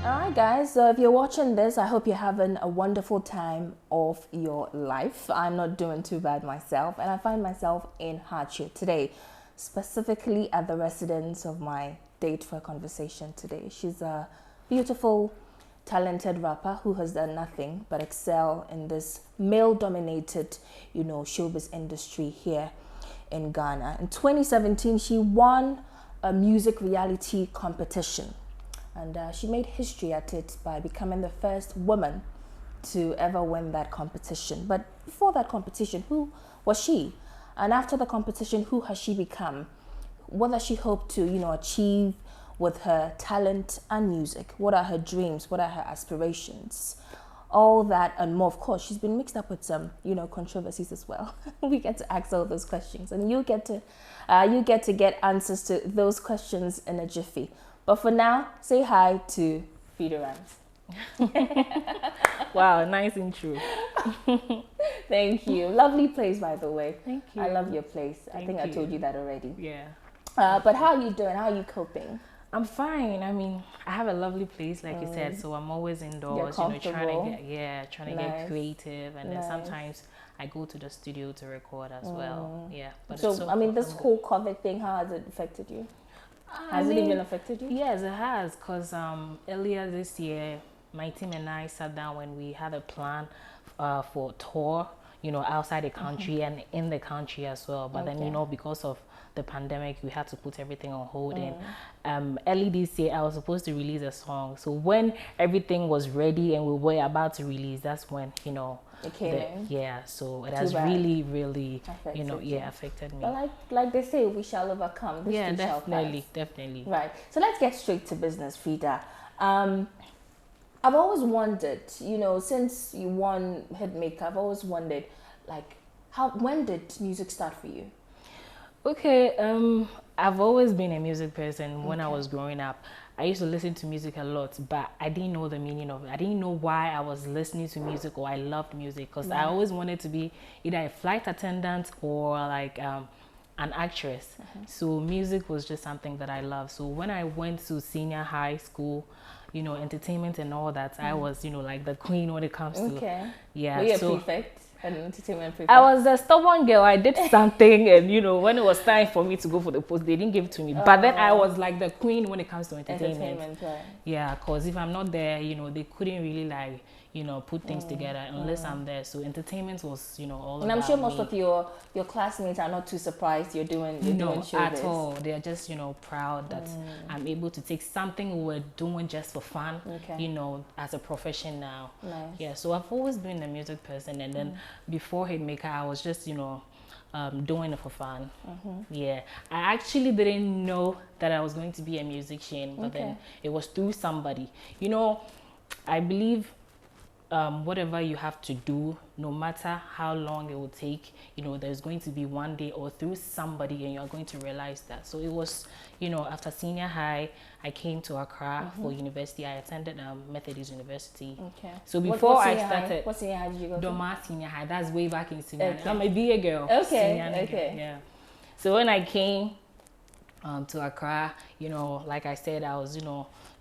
Alright guys, so if you're watching this, I hope you're having a wonderful time of your life. I'm not doing too bad myself, and I find myself in hardship today, specifically at the residence of my date for a conversation today. She's a beautiful, talented rapper who has done nothing but excel in this male-dominated, showbiz industry here in Ghana. In 2017, she won a music reality competition. And she made history at it by becoming the first woman to ever win that competition. But before that competition, who was she? And after the competition, who has she become? What does she hope to, achieve with her talent and music? What are her dreams? What are her aspirations? All that and more. Of course, she's been mixed up with some, controversies as well. We get to ask all those questions, and you get to get answers to those questions in a jiffy. But for now, say hi to Freda Rhymz. Wow, nice intro. Thank you. Lovely place, by the way. Thank you. I love your place. I think I told you that already. Yeah. But how are you doing? How are you coping? I'm fine. I mean, I have a lovely place, like you said, so I'm always indoors, trying to get creative, and then sometimes I go to the studio to record as well. Yeah. But so I mean, this whole COVID thing, how has it affected you? Has it even affected you? Yes, it has, because earlier this year, my team and I sat down when we had a plan for a tour, outside the country and in the country as well. But then, because of the pandemic, we had to put everything on hold. And early this year, I was supposed to release a song. So when everything was ready and we were about to release, that's when, it came in. Yeah, so it has really, really, affected me. But like they say, we shall overcome. This definitely. Right. So let's get straight to business, Freda. I've always wondered, since you won Hitmaker, I've always wondered, when did music start for you? Okay, I've always been a music person. When I was growing up, I used to listen to music a lot, but I didn't know the meaning of it. I didn't know why I was listening to music or I loved music, because I always wanted to be either a flight attendant or an actress. So music was just something that I loved. So when I went to senior high school, entertainment and all that, I was, like the queen when it comes to... Yeah. Were you a prefect? An entertainment prefect? I was a stubborn girl. I did something, and when it was time for me to go for the post, they didn't give it to me. But then I was like the queen when it comes to entertainment. Right. Yeah, because if I'm not there, they couldn't really put things together unless I'm there. So entertainment was, all and about I'm sure most me. of your classmates are not too surprised you're doing showbiz. At all. They're just, proud that I'm able to take something we were doing just for fun, as a profession now. Nice. Yeah, so I've always been a music person, and then before Hitmaker, I was just, doing it for fun. Yeah, I actually didn't know that I was going to be a musician, but then it was through somebody. I believe whatever you have to do, no matter how long it will take, there's going to be one day or through somebody, and you're going to realize that. So it was, after senior high, I came to Accra for university. I attended Methodist University. So before I started, what senior high did you go to? Doma Senior High. That's way back in senior. I'm a BA girl. Yeah. So when I came to Accra, like I said, I was,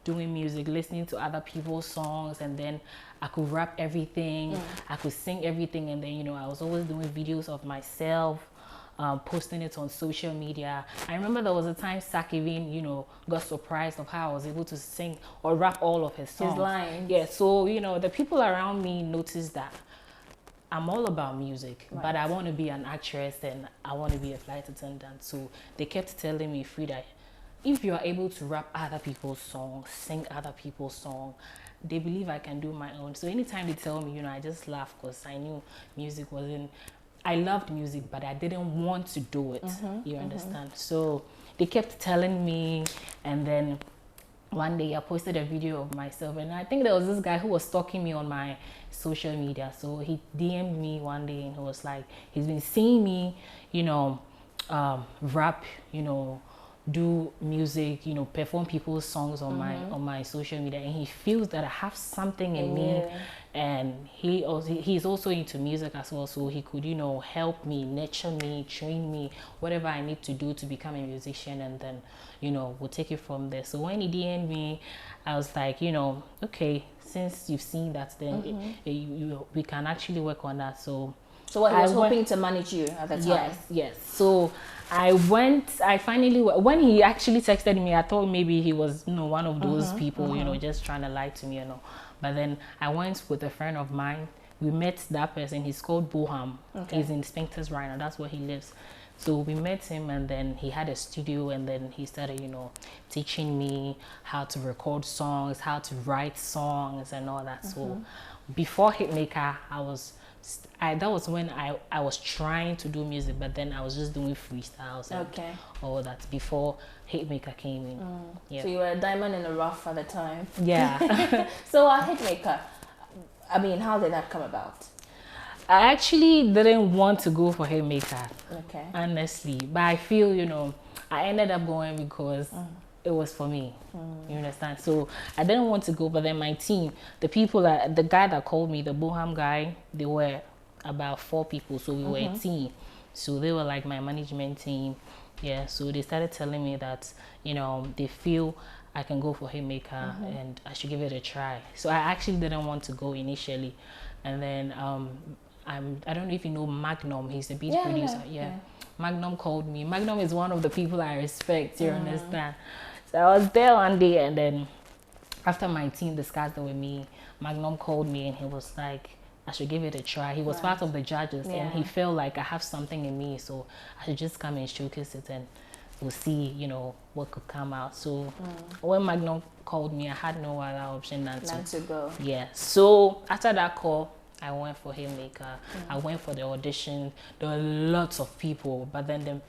doing music, listening to other people's songs, and then I could rap everything, I could sing everything, and then I was always doing videos of myself, posting it on social media. I remember there was a time Sak even, got surprised of how I was able to sing or rap all of his songs. His lines. Yeah, so the people around me noticed that I'm all about music, but I want to be an actress and I want to be a flight attendant. So they kept telling me, Freda, if you are able to rap other people's songs, sing other people's songs, they believe I can do my own. So anytime they tell me, I just laugh, because I knew music wasn't... I loved music, but I didn't want to do it. You understand? So they kept telling me, and then one day I posted a video of myself, and I think there was this guy who was stalking me on my social media. So he DM'd me one day, and he was like, he's been seeing me, rap, do music, you know, perform people's songs on my social media, and he feels that I have something in me, and he's also into music as well, so he could, you know, help me, nurture me, train me, whatever I need to do to become a musician, and then, you know, we'll take it from there. So when he DM'd me, I was like, you know, okay, since you've seen that, then we can actually work on that. So what, he was hoping to manage you at the time? Yes. So I finally, when he actually texted me, I thought maybe he was, you know, one of those people, you know, just trying to lie to me, you know. But then I went with a friend of mine. We met that person. He's called Boham. Okay. He's in Spinkters right now. That's where he lives. So we met him, and then he had a studio, and then he started, you know, teaching me how to record songs, how to write songs, and all that. So before Hitmaker, that was when I was trying to do music, but then I was just doing freestyles and all that before Hitmaker came in. So you were a diamond in the rough at the time. Yeah. So Hitmaker, I mean, how did that come about? I actually didn't want to go for Hitmaker, honestly. But I feel, you know, I ended up going because it was for me. You understand? So I didn't want to go, but then my team, the guy that called me, the Boham guy, they were about 4 people, so we were a team. So they were like my management team. Yeah, so they started telling me that, you know, they feel I can go for Hitmaker and I should give it a try. So I actually didn't want to go initially, and then I don't know if you know Magnum. He's a beat producer. Yeah. Magnum called me. Magnum is one of the people I respect. You understand? So I was there one day, and then after my team discussed it with me, Magnum called me, and he was like, I should give it a try. He was part of the judges, and he felt like I have something in me, so I should just come and showcase it, and we'll see, you know, what could come out. So when Magnum called me, I had no other option than to go. Yeah. So after that call, I went for Hitmaker. I went for the audition. There were lots of people, but then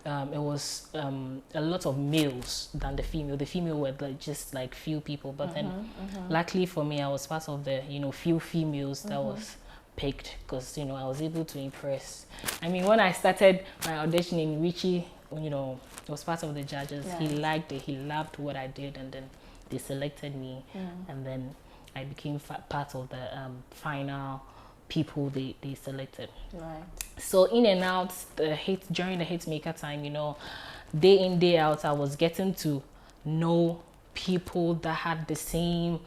it was a lot of males than the female. The female were just like few people, but then luckily for me, I was part of the, you know, few females that was picked, because, you know, I was able to impress. I mean, when I started my auditioning, Richie, you know, was part of the judges. He liked it. He loved what I did, and then they selected me, and then I became part of the final people they selected. Right. So in and out, during the Hitmaker time, you know, day in, day out, I was getting to know people that had the same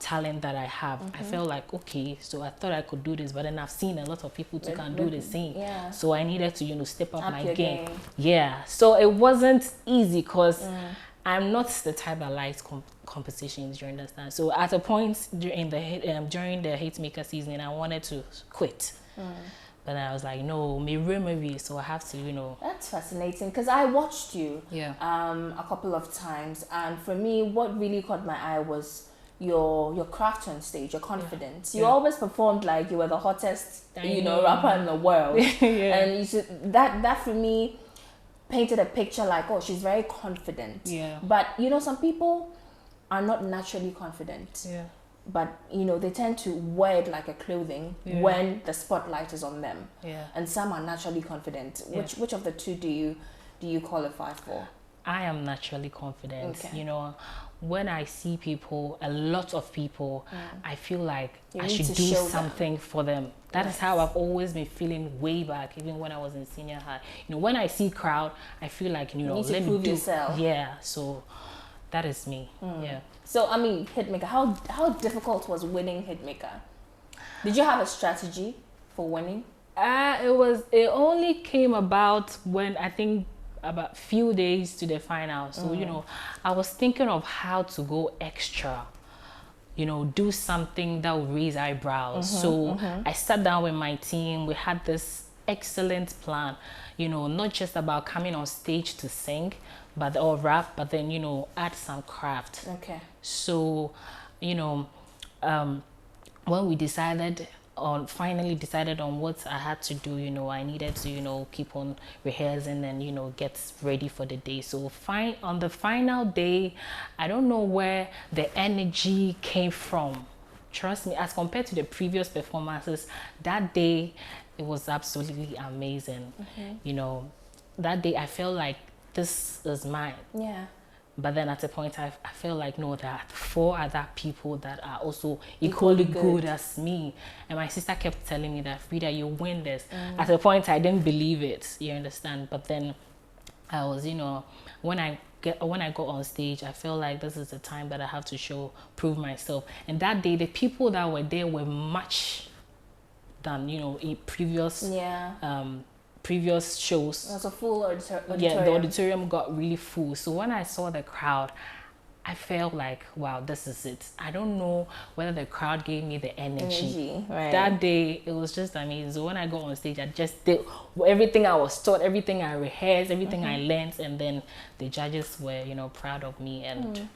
talent that I have. I felt like, okay, so I thought I could do this, but then I've seen a lot of people who can do the same. Yeah. So I needed to, you know, step up my game. game. Yeah. So it wasn't easy, because I'm not the type that likes competitions, you understand? So at a point during the Hitmaker season, I wanted to quit. But I was like, no, maybe, so I have to, you know. That's fascinating, because I watched you a couple of times, and for me, what really caught my eye was your craft on stage, your confidence. You always performed like you were the hottest, you know, rapper in the world. And you should, that for me painted a picture like, oh, she's very confident. But, you know, some people are not naturally confident. But, you know, they tend to wear it like a clothing when the spotlight is on them. And some are naturally confident. Which of the two do you qualify for? I am naturally confident. You know, when I see people, a lot of people, I feel like I should do something for them. That is how I've always been feeling way back, even when I was in senior high. You know, when I see crowd, I feel like, you know, need to prove yourself. Yeah, so that is me. Yeah. So, I mean, Hitmaker, how difficult was winning Hitmaker? Did you have a strategy for winning? It only came about when, I think, about few days to the final. So, you know, I was thinking of how to go extra, you know, do something that would raise eyebrows. So I sat down with my team. We had this excellent plan, you know, not just about coming on stage to sing, or rap, but then, you know, add some craft. So, you know, when we finally decided on what I had to do, you know, I needed to, you know, keep on rehearsing and, you know, get ready for the day. So on the final day, I don't know where the energy came from. Trust me, as compared to the previous performances, that day, it was absolutely amazing. You know, that day I felt like this is mine. Yeah. But then at a point, I feel like, no, there are 4 other people that are also equally good as me. And my sister kept telling me that, Freda, you win this. At a point, I didn't believe it, you understand? But then I was, you know, when I go on stage, I feel like this is the time that I have to prove myself. And that day, the people that were there were much than, you know, in previous shows. It was a full auditorium. Yeah, the auditorium got really full. So when I saw the crowd, I felt like, wow, this is it. I don't know whether the crowd gave me the energy. Right. That day, it was just amazing. So when I got on stage, I just did everything I was taught, everything I rehearsed, everything I learned, and then the judges were, you know, proud of me. And,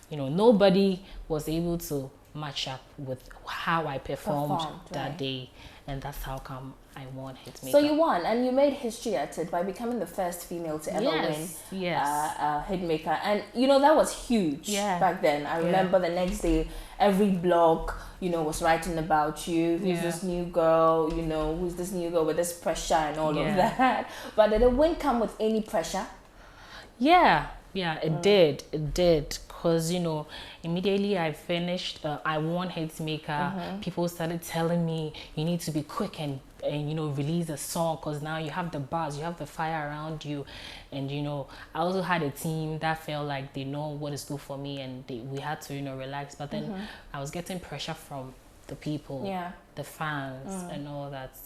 you know, nobody was able to match up with how I performed that day. And that's how come I won Hitmaker. So you won, and you made history at it by becoming the first female to ever win Hitmaker. And, you know, that was huge back then. I remember the next day, every blog, you know, was writing about you. Who's this new girl, you know, who's this new girl with this pressure and all of that. But did the win come with any pressure? Yeah, it did. It did. Because, you know, immediately I finished, I won Hitmaker. People started telling me, you need to be quick and you know, release a song, because now you have the buzz, you have the fire around you. And, you know, I also had a team that felt like they know what is good for me, and we had to, you know, relax. But then I was getting pressure from the people, the fans and all that.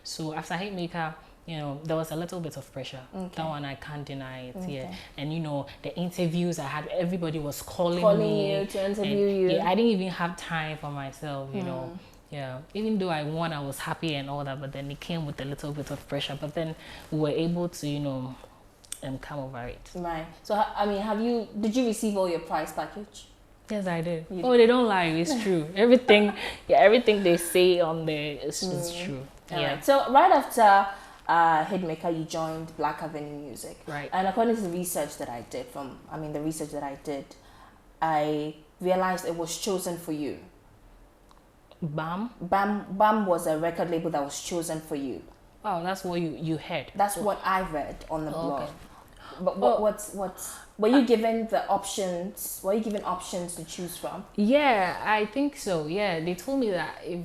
So after Hitmaker, you know, there was a little bit of pressure. That one, I can't deny it. And, you know, the interviews I had, everybody was calling me you to interview you. Yeah, I didn't even have time for myself, you know. Yeah, even though I won, I was happy and all that, but then it came with a little bit of pressure. But then we were able to, you know, come over it. Right. So, I mean, did you receive all your prize package? Yes, I did. They don't lie. It's true. Everything they say on there is true. Right. So right after Hitmaker, you joined Black Avenue Music. Right. And according to the research that I did, I realized it was chosen for you. BAM was a record label that was chosen for you. Oh, that's what you heard. That's what I read on the blog. Okay. But were you given the options? Were you given options to choose from? Yeah, I think so. Yeah, they told me that if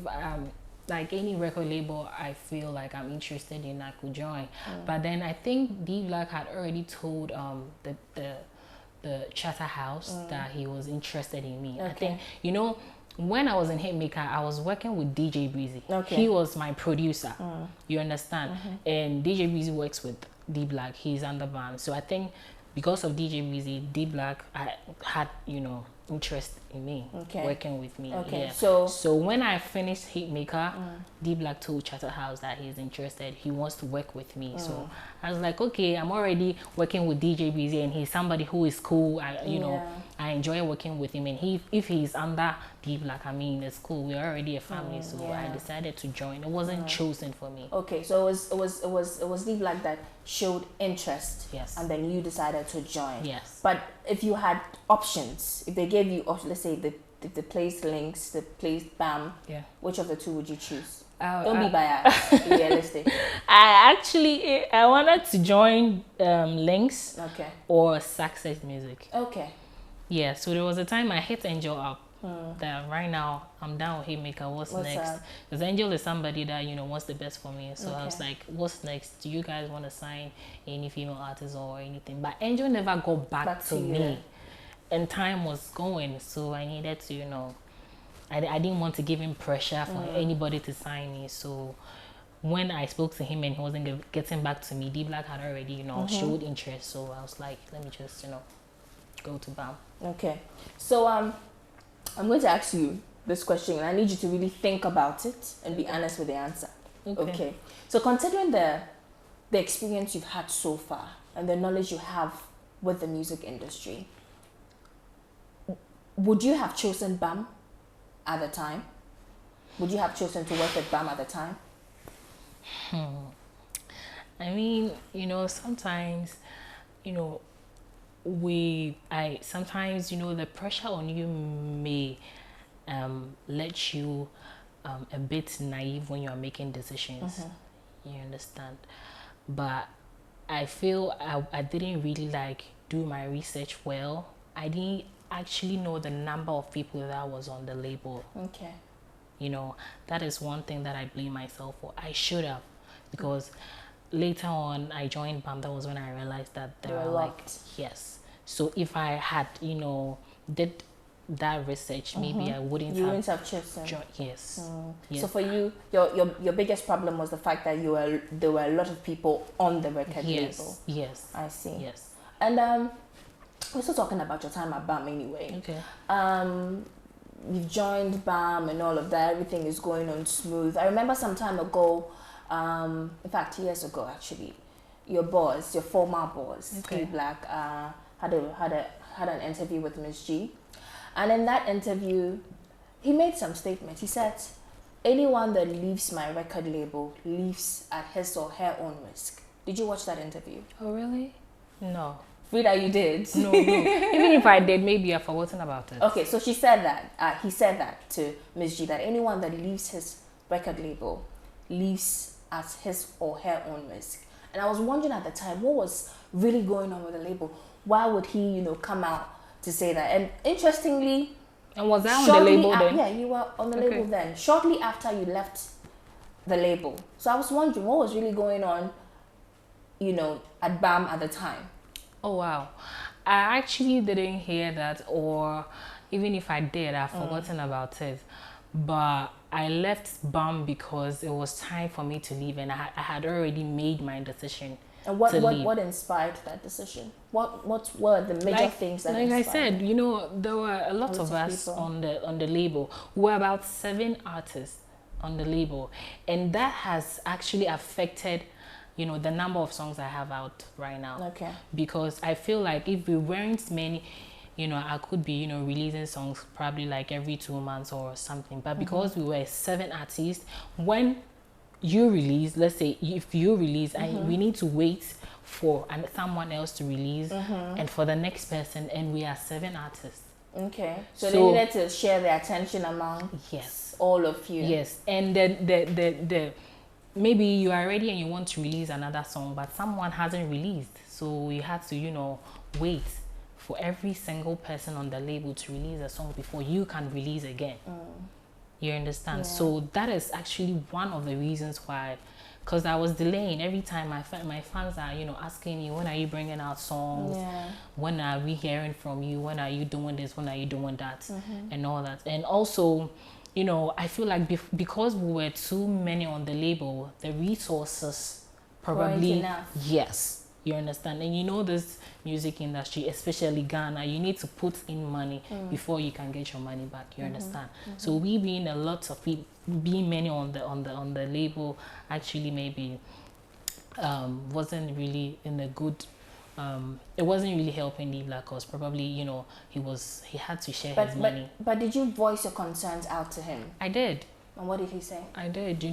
like any record label I feel like I'm interested in, I could join. But then I think D Black had already told the Charterhouse that he was interested in me. Okay. I think, you know, when I was in Hitmaker, I was working with DJ Breezy. Okay. He was my producer. You understand? And DJ Breezy works with D Black. He's under BAM. So I think because of DJ Breezy, D Black had, you know, interest in me, working with me. Okay. Yeah. So when I finished Hitmaker, D Black told Charterhouse that he's interested. He wants to work with me. So I was like, okay, I'm already working with DJ Breezy, and he's somebody who is cool. You know, I enjoy working with him, and if he's under D Black, I mean, it's cool. We're already a family, so I decided to join. It wasn't chosen for me. Okay, so it was D Black that showed interest. Yes. And then you decided to join. Yes. But if you had options, if they gave you, let's say the place links, the place BAM, which of the two would you choose? Don't be biased. Be realistic. I wanted to join Links. Okay. Or Success Music. Okay. Yeah, so there was a time I hit Angel up. That right now I'm down with Hitmaker. What's next? Because Angel is somebody that, you know, wants the best for me. So I was like, what's next? Do you guys want to sign any female artists or anything? But Angel never got back to me. And time was going, so I needed to, you know, I didn't want to give him pressure for anybody to sign me. So when I spoke to him and he wasn't getting back to me, D Black had already, you know, showed interest. So I was like, let me just, you know, go to BAM. Okay. So I'm going to ask you this question, and I need you to really think about it and be honest with the answer. Okay. So considering the experience you've had so far and the knowledge you have with the music industry, would you have chosen BAM at the time? Would you have chosen to work with BAM at the time? I mean, you know, sometimes, you know, sometimes, you know, the pressure on you may let you a bit naive when you're making decisions. You understand? But I feel I didn't really like do my research well. I didn't actually know the number of people that was on the label. Okay. You know, that is one thing that I blame myself for. I should have, because later on I joined BAM. That was when I realized that there are like, yes. So if I had, you know, did that research, maybe I wouldn't you wouldn't have chosen. Yes. Yes. So for you, your biggest problem was the fact that there were a lot of people on the record label. Yes. I see. Yes. And we're still talking about your time at BAM anyway. Okay. You've joined BAM and all of that. Everything is going on smooth. I remember some time ago, in fact years ago actually, your boss, your former boss, K Black, had an interview with Ms. G. And in that interview, he made some statements. He said, anyone that leaves my record label leaves at his or her own risk. Did you watch that interview? Oh, really? No. Freda, you did? No. Even if I did, maybe I've forgotten about it. Okay, so she said that, he said that to Ms. G, that anyone that leaves his record label leaves at his or her own risk. And I was wondering at the time, what was really going on with the label? Why would he, come out to say that? And interestingly, and was I on the label then? Yeah, you were on the label then. Shortly after you left the label. So I was wondering what was really going on, at BAM at the time. Oh, wow. I actually didn't hear that, or even if I did, I've forgotten about it. But I left BAM because it was time for me to leave, and I had already made my decision. And what inspired that decision? What were the major things that inspired? I said, there were a lot of us on the label. We were about 7 artists on the label, and that has actually affected, the number of songs I have out right now. Okay. Because I feel like if we weren't many, I could be, releasing songs probably like every 2 months or something. But because we were 7 artists, when you release, let's say if you release, and we need to wait for someone else to release, and for the next person, and we are 7 artists. Okay. So they needed to share the attention among all of you. Yes. And then the maybe you are ready and you want to release another song, but someone hasn't released. So you had to, wait for every single person on the label to release a song before you can release again. You understand? Yeah. So that is actually one of the reasons why, because I was delaying. Every time my fans are, asking me, when are you bringing out songs? Yeah. When are we hearing from you? When are you doing this? When are you doing that? And all that. And also, I feel like because we were too many on the label, the resources probably, yes. You understand? And this music industry, especially Ghana, you need to put in money before you can get your money back. You understand? So we being a lot of people, being many on the label, actually maybe wasn't really in a good. It wasn't really helping the Black cause. Probably, he had to share his money. But did you voice your concerns out to him? I did. And what did he say? I did.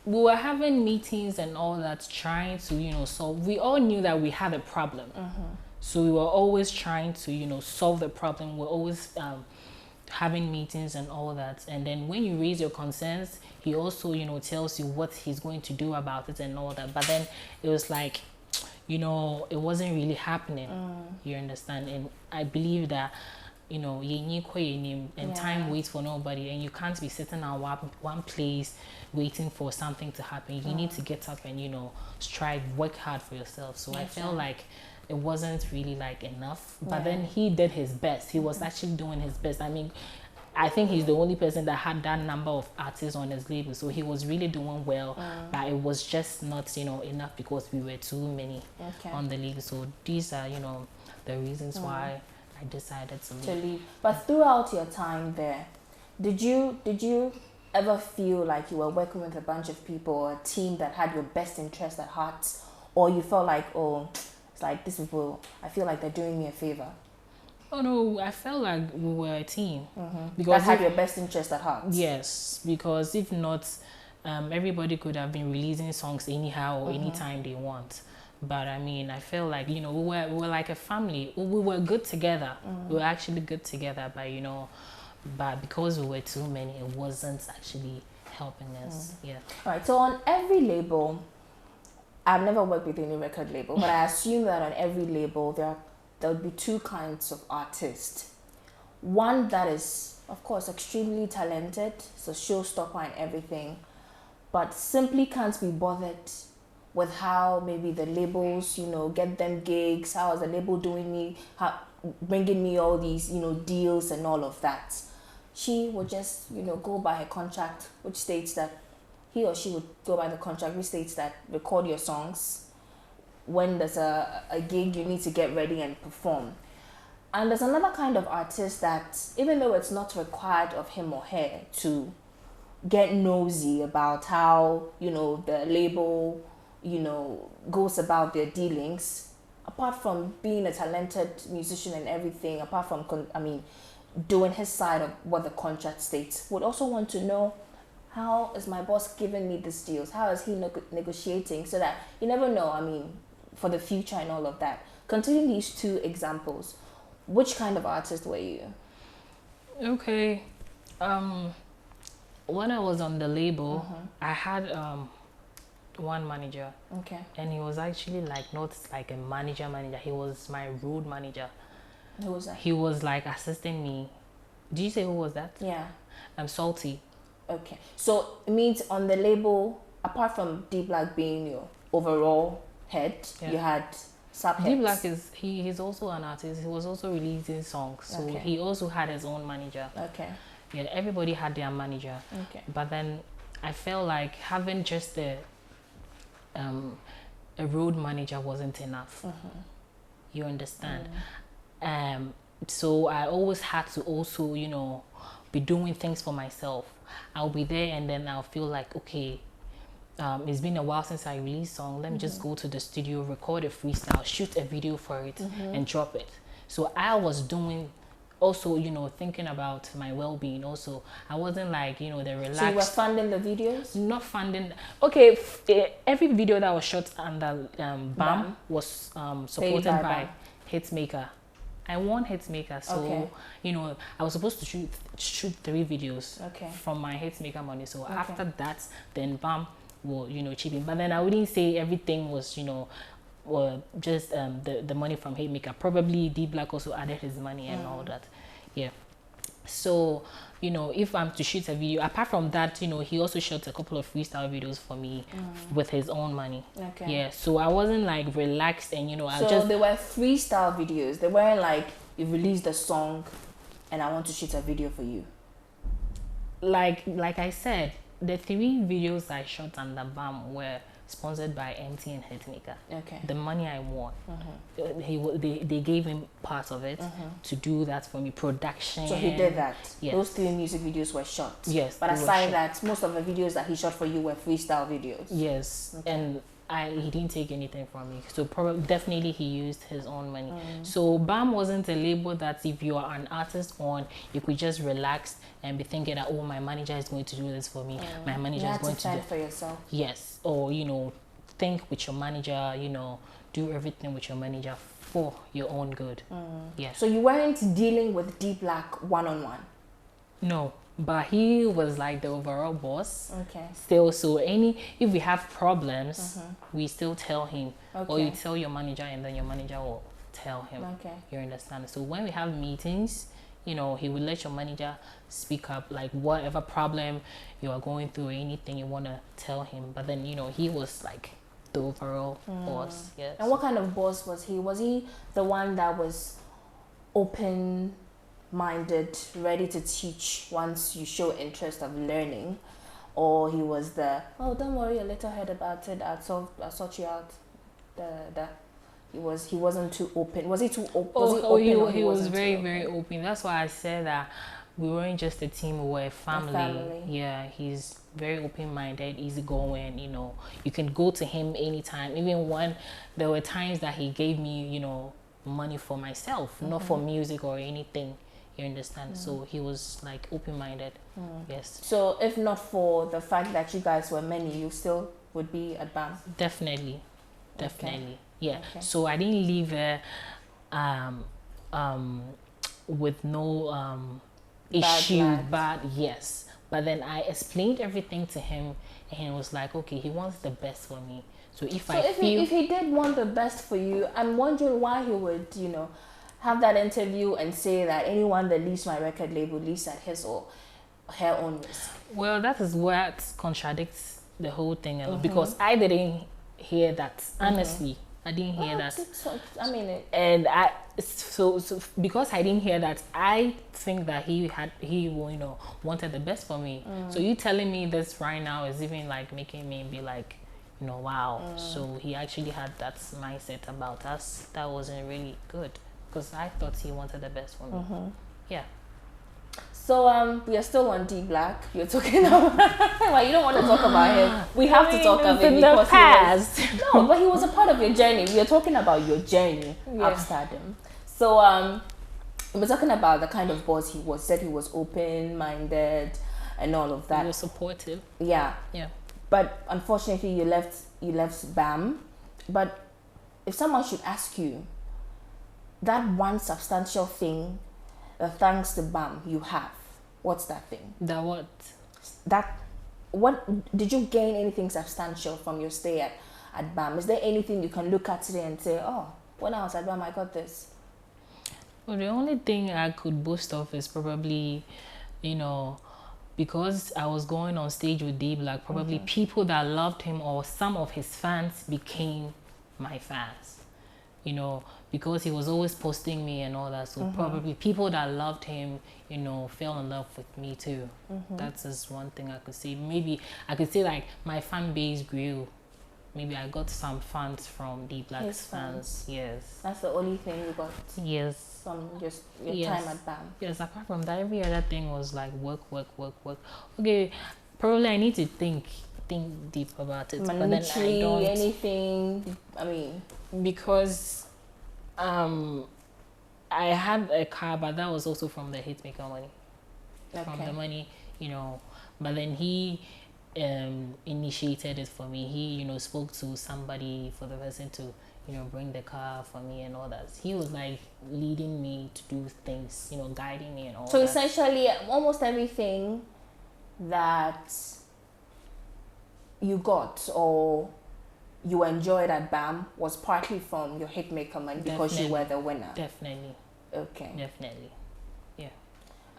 We were having meetings and all that, trying to, solve. We all knew that we had a problem. So we were always trying to, solve the problem. We're always having meetings and all that. And then when you raise your concerns, he also, tells you what he's going to do about it and all that. But then it was like, it wasn't really happening. You understand? And I believe that, and time waits for nobody, and you can't be sitting on one place waiting for something to happen. You need to get up and strive, work hard for yourself. So I felt like it wasn't really like enough, but then he did his best. He was actually doing his best. I mean, I think he's the only person that had that number of artists on his label, so he was really doing well. But it was just not enough because we were too many on the label. So these are the reasons why I decided to leave. But throughout your time there, did you ever feel like you were working with a bunch of people or a team that had your best interest at heart, or you felt like, oh, it's like these people, I feel like they're doing me a favor? Oh no, I felt like we were a team. Because that had your best interest at heart. Yes, because if not, everybody could have been releasing songs anyhow or anytime they want. But I mean, I feel like, we were like a family. We were good together. We were actually good together, but because we were too many, it wasn't actually helping us. Yeah. All right. So on every label, I've never worked with any record label, but I assume that on every label there'll be two kinds of artists. One that is, of course, extremely talented, so showstopper and everything, but simply can't be bothered with how maybe the labels, get them gigs, how is the label doing me, how bringing me all these, deals and all of that. She would just, go by her contract, which states that he or she would go by the contract, which states that record your songs. When there's a gig, you need to get ready and perform. And there's another kind of artist that, even though it's not required of him or her to get nosy about how, the label, goes about their dealings, apart from being a talented musician and everything, apart from, doing his side of what the contract states, would also want to know, how is my boss giving me these deals? How is he negotiating? So that you never know, for the future and all of that. Considering these two examples, which kind of artist were you? Okay. When I was on the label, I had one manager. Okay. And he was actually not like a manager. He was my road manager. Who was that? He was like assisting me. Did you say who was that? Yeah. I'm Salty. Okay. So it means on the label, apart from D Black being your overall head, you had subheads. D Black he's also an artist. He was also releasing songs. So he also had his own manager. Okay. Yeah, everybody had their manager. Okay. But then I felt like having just a road manager wasn't enough. You understand? So I always had to also, be doing things for myself. I'll be there and then I'll feel like, okay, it's been a while since I released a song. Let me just go to the studio, record a freestyle, shoot a video for it and drop it. So I was doing also, thinking about my well-being also. I wasn't like, the relaxed. So you were funding the videos? Not funding. Okay, every video that was shot under BAM was supported by Hitmaker. I won Hitmaker, so I was supposed to shoot 3 videos from my Hitmaker money. So after that, then BAM will chip in. But then I wouldn't say everything was or just the money from Hitmaker. Probably D Black also added his money and all that. Yeah. So if I'm to shoot a video, apart from that, he also shot a couple of freestyle videos for me with his own money. Okay. Yeah. So I wasn't like relaxed and So they were freestyle videos. They weren't like you released a song and I want to shoot a video for you. Like I said, the 3 videos I shot under BAM were sponsored by MT and Hitmaker. Okay. The money I won, they gave him part of it to do that for me. Production. So he did that. Yes. Those 3 music videos were shot. Yes. But aside that, most of the videos that he shot for you were freestyle videos. Yes. Okay. And he didn't take anything from me. So definitely he used his own money. So BAM wasn't a label that if you are an artist on, you could just relax and be thinking that, oh, my manager is going to do this for me. My manager is going to do for yourself. Yes. Or, think with your manager, do everything with your manager for your own good. Yes. So you weren't dealing with D Black one-on-one? No. But he was like the overall boss. Okay. Still, so if we have problems, we still tell him. Or you tell your manager and then your manager will tell him. Okay. You understand? So when we have meetings, he will let your manager speak up, like whatever problem you are going through or anything you want to tell him. But then, he was like the overall boss. Yes. And what kind of boss was he? Was he the one that was open-minded, ready to teach once you show interest of learning? Or he was don't worry, a little head about it, I'll sort you out. He wasn't too open. Was he too open? He was very, very open. That's why I said that we weren't just a team, we were a family. Yeah, he's very open-minded, easygoing. You can go to him anytime. Even when there were times that he gave me, money for myself, not for music or anything. You understand? So he was like open-minded. Yes. So if not for the fact that you guys were many, you still would be at BAM? Definitely. Yeah. Okay. So I didn't leave with no issue, but yes. But then I explained everything to him and he was like, okay, he wants the best for me. So if if he did want the best for you, I'm wondering why he would, have that interview and say that anyone that leaves my record label leaves at his or her own risk. Well, that is what contradicts the whole thing a lot, because I didn't hear that. Honestly, I didn't hear that. I mean, And I so because I didn't hear that, I think that he wanted the best for me. So you telling me this right now is even like making me be like, wow. So he actually had that mindset about us. That wasn't really good, because I thought he wanted the best for me. Yeah. So we are still on D Black. You're talking about well, you don't want to talk about him. We have to talk about him because past. no, but he was a part of your journey. We are talking about your journey of stardom. So we're talking about the kind of boss he was. Said he was open-minded and all of that. He was supportive. Yeah. Yeah. But unfortunately, you left BAM. But if someone should ask you that one substantial thing that thanks to BAM you have, what's that thing? That what? What did you gain anything substantial from your stay at BAM? Is there anything you can look at today and say, oh, when I was at BAM I got this? Well, the only thing I could boast of is probably, because I was going on stage with D Black, probably people that loved him or some of his fans became my fans. Because he was always posting me and all that. So probably people that loved him, fell in love with me too. That's just one thing I could say. Maybe I could say like my fan base grew. Maybe I got some fans from D Black's fans. Yes. That's the only thing you got. Yes. From just your time at BAM. Yes, apart from that, every other thing was like work. Okay, probably I need to think deep about it. Monetary, but then I don't. Anything, I mean. Because I had a car, but that was also from the hitmaker money. Okay. From the money, but then he initiated it for me. He, spoke to somebody for the person to, bring the car for me and all that. He was like leading me to do things, guiding me and all that. So essentially, almost everything that you got or you enjoyed at BAM was partly from your hitmaker money because you were the winner. Definitely. Okay. Definitely. Yeah.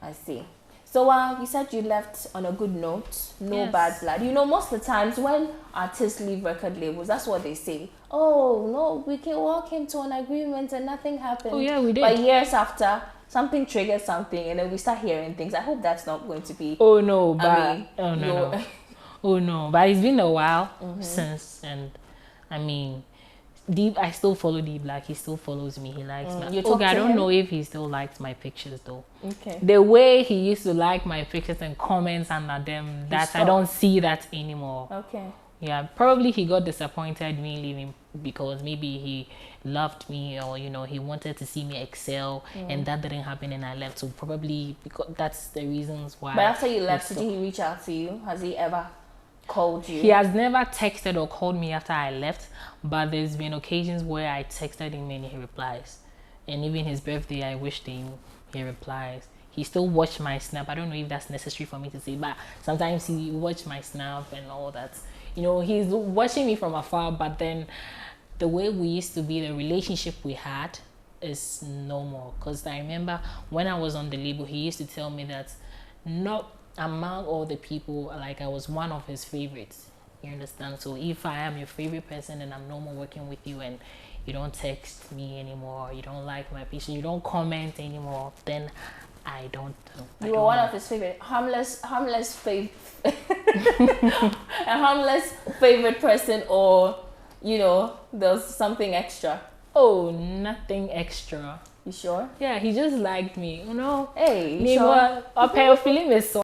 I see. So you said you left on a good note, no bad blood. Most of the times when artists leave record labels, that's what they say. Oh, no, we all came to an agreement and nothing happened. Oh, yeah, we did. But years after, something triggers something and then we start hearing things. I hope that's not going to be... Oh, no, but... no. Oh, no, but it's been a while since, and I mean... I still follow D Black. He still follows me. He likes me. Okay, I don't know if he still likes my pictures though. Okay. The way he used to like my pictures and comments under them, I don't see that anymore. Okay. Yeah, probably he got disappointed me leaving because maybe he loved me or he wanted to see me excel and that didn't happen and I left. So probably because that's the reasons why. But after you left, did he reach out to you? Has he ever called you? He has never texted or called me after I left, but there's been occasions where I texted him and he replies. And even his birthday, I wished him, he replies. He still watched my snap. I don't know if that's necessary for me to say, but sometimes he watched my snap and all that. He's watching me from afar, but then the way we used to be, the relationship we had is no more. Because I remember when I was on the label, he used to tell me that not among all the people, like I was one of his favorites. You understand? So if I am your favorite person and I'm no more working with you and you don't text me anymore, you don't like my picture, you don't comment anymore, then I don't know. You were one of his favorite, harmless a harmless favorite person, or there's something extra. Oh, nothing extra. You sure? Yeah, he just liked me. Hey, you sure? Our feeling is so.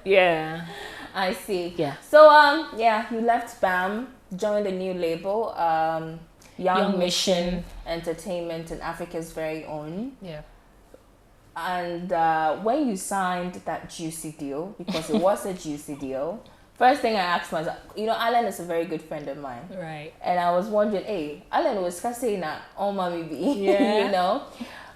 Yeah. I see. Yeah. So you left BAM, joined a new label, Young Mission Entertainment and Africa's very own. Yeah. And when you signed that juicy deal, because it was a juicy deal, first thing I asked myself, Alan is a very good friend of mine. Right. And I was wondering, hey, Alan was saying that, oh, mommy B, yeah.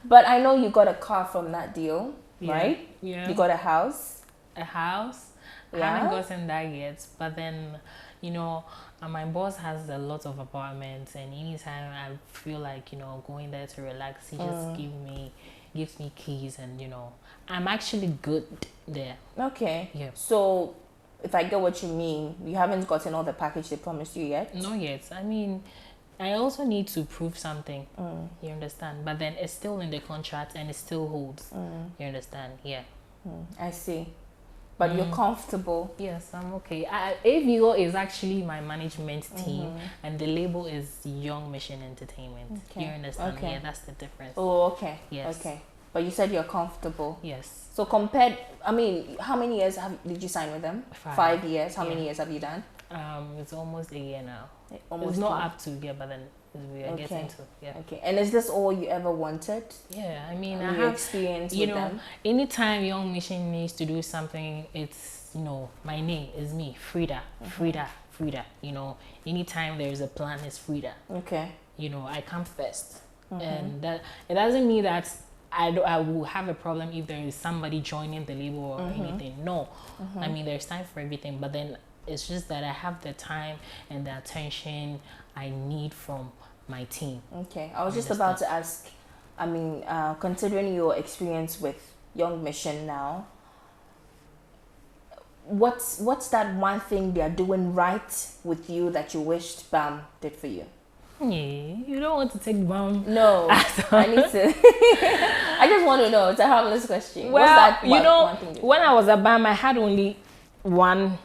But I know you got a car from that deal, right? Yeah. You got a house. A house? Yeah. I haven't gotten that yet, but then, you know, and my boss has a lot of apartments, and anytime I feel like, you know, going there to relax, he just gives me keys, and you know, I'm actually good there. Okay. Yeah. So, if I get what you mean, you haven't gotten all the package they promised you yet? Not yet. I mean, I also need to prove something. You understand? But then it's still in the contract and it still holds. You understand? Yeah. I see. But you're comfortable? Yes, I'm okay. AVO is actually my management team, and the label is Young Mission Entertainment. Okay. You understand? Okay. Yeah, that's the difference. Oh, okay. Yes. Okay. But you said you're comfortable. Yes. So compared, I mean, how many years did you sign with them? 5 years. How many years have you done? It's almost a year now. Almost it's not up to a year, but then we are getting to. Yeah. Okay. And is this all you ever wanted? Yeah. I mean, I your have experience you with know, them? anytime Young Mission needs to do something, it's, you know, my name is me, Freda, Freda. You know, anytime there's a plan, it's Freda. Okay. You know, I come first, and that it doesn't mean that I will have a problem if there is somebody joining the label or anything. No, I mean, there's time for everything, but then it's just that I have the time and the attention I need from my team. Okay. I was just about to ask, I mean, considering your experience with Young Mission now, what's that one thing they're doing right with you that you wished BAM did for you? Yeah, you don't want to take BAM. No, I need to. I just want to know. It's a harmless question. Well, what's that you know, one thing when I was at BAM, I had only one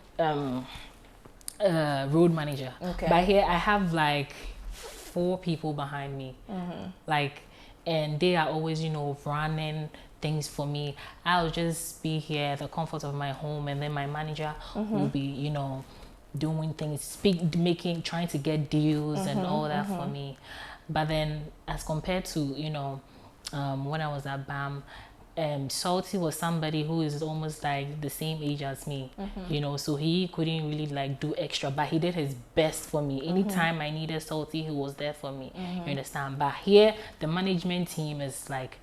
road manager. Okay. But here I have like 4 people behind me. Like, and they are always, you know, running things for me. I'll just be here at the comfort of my home, and then my manager will be, you know, doing things, trying to get deals and all that for me. But then as compared to, you know, when I was at BAM, Salty was somebody who is almost like the same age as me, you know, so he couldn't really like do extra, but he did his best for me. Anytime I needed Salty, he was there for me. You understand? But here, the management team is like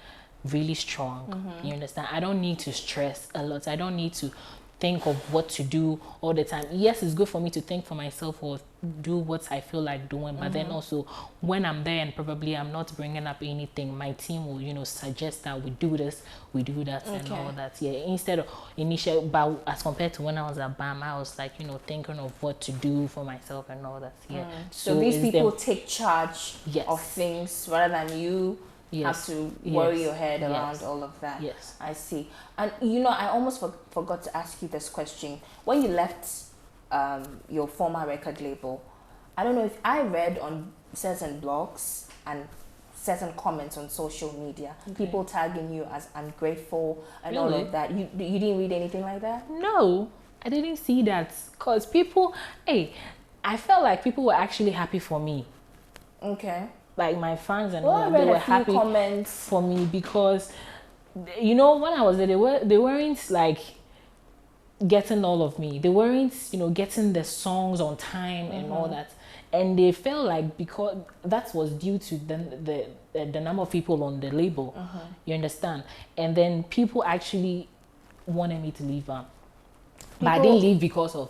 really strong. You understand? I don't need to stress a lot. I don't need to think of what to do all the time. Yes, it's good for me to think for myself or do what I feel like doing, but then also when I'm there and probably I'm not bringing up anything, my team will, you know, suggest that we do this, we do that, and all that. Yeah, instead of initial, but as compared to when I was at BAM, I was like, you know, thinking of what to do for myself and all that. Yeah. So these people take charge of things rather than you have to worry your head around all of that. Yes. I see. And you know, I almost forgot to ask you this question. When you left your former record label, I don't know if I read on certain blogs and certain comments on social media, people tagging you as ungrateful and all of that. You didn't read anything like that? No, I didn't see that. Because people, I felt like people were actually happy for me. Okay. Like my fans and all, they were happy for me because, you know, when I was there, they weren't like getting all of me. They weren't, you know, getting the songs on time and all that. And they felt like because that was due to the number of people on the label. You understand? And then people actually wanted me to leave them. But I didn't leave because of